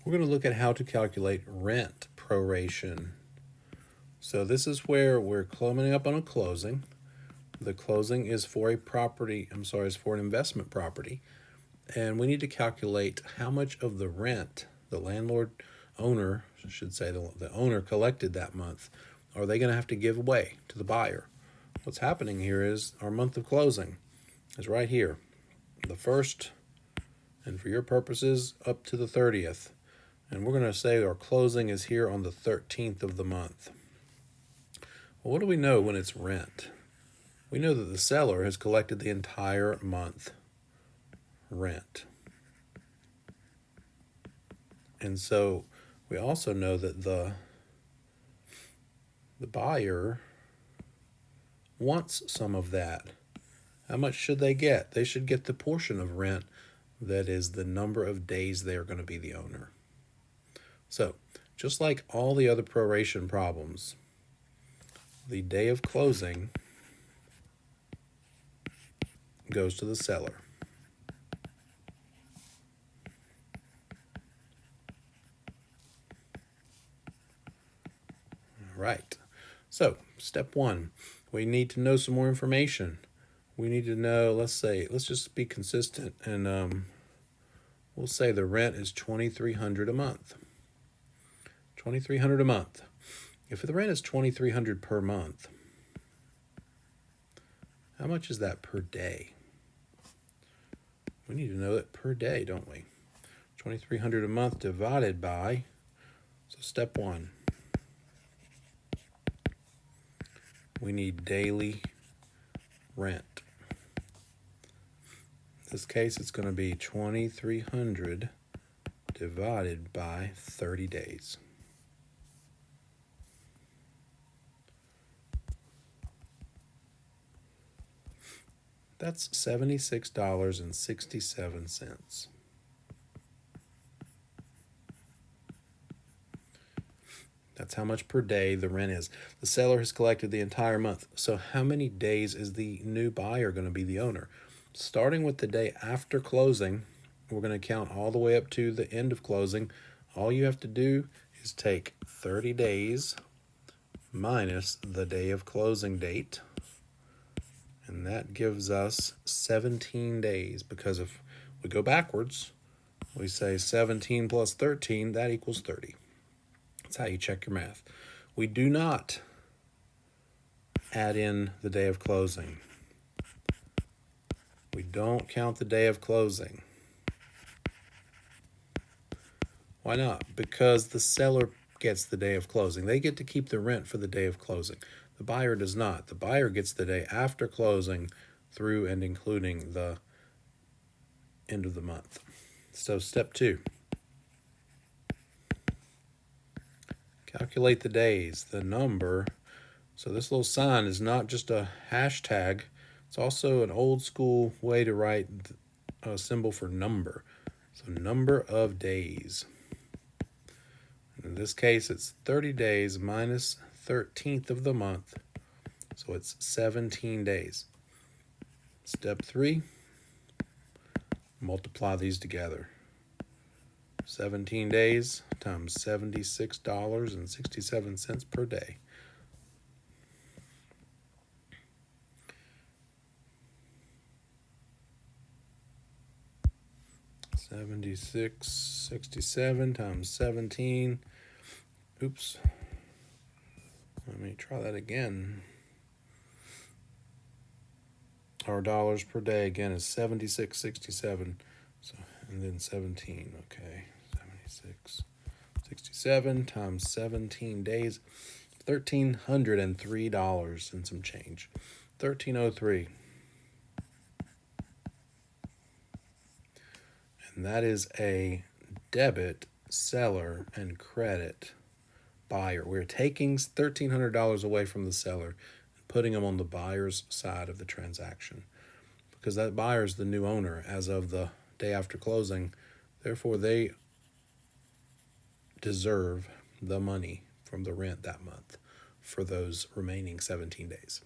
We're going to look at how to calculate rent proration. So this is where we're coming up on a closing. The closing is for a property, is for an investment property. And we need to calculate how much of the rent the landlord owner, the owner collected that month, are they going to have to give away to the buyer. What's happening here is our month of closing is right here, the 1st, and for your purposes, up to the 30th. And we're going to say our closing is here on the 13th of the month. Well, what do we know when it's rent? We know that the seller has collected the entire month rent. And so we also know that the buyer wants some of that. How much should they get? They should get the portion of rent that is the number of days they are going to be the owner. So, just like all the other proration problems, the day of closing goes to the seller. All right. So, step 1, we need to know some more information. We need to know, let's just be consistent, and we'll say the rent is $2,300 a month. $2,300 a month. If the rent is $2,300 per month, how much is that per day? We need to know that per day, don't we? $2,300 a month divided by, so step 1, we need daily rent. In this case, it's going to be 2,300 divided by 30 days. That's $76.67. That's how much per day the rent is. The seller has collected the entire month. So how many days is the new buyer going to be the owner? Starting with the day after closing, we're going to count all the way up to the end of closing. All you have to do is take 30 days minus the day of closing date, and that gives us 17 days, because if we go backwards, we say 17 plus 13, that equals 30. That's how you check your math. We do not add in the day of closing. We don't count the day of closing. Why not? Because the seller gets the day of closing. They get to keep the rent for the day of closing. The buyer does not. The buyer gets the day after closing through and including the end of the month. So step 2. Calculate the days, the number. So this little sign is not just a hashtag. It's also an old school way to write a symbol for number. So number of days. In this case, it's 30 days minus 13th of the month. So it's 17 days. Step 3, multiply these together. 17 days times $76.67 per day. $76.67 times 17. Oops. Let me try that again. Our dollars per day again is $76.67. So, and then 17. Okay, 76.67 times 17 days, $1,303 and some change. $1,303. And that is a debit seller and credit buyer. We're taking $1,300 away from the seller and putting them on the buyer's side of the transaction, because that buyer is the new owner as of the day after closing. Therefore, they deserve the money from the rent that month for those remaining 17 days.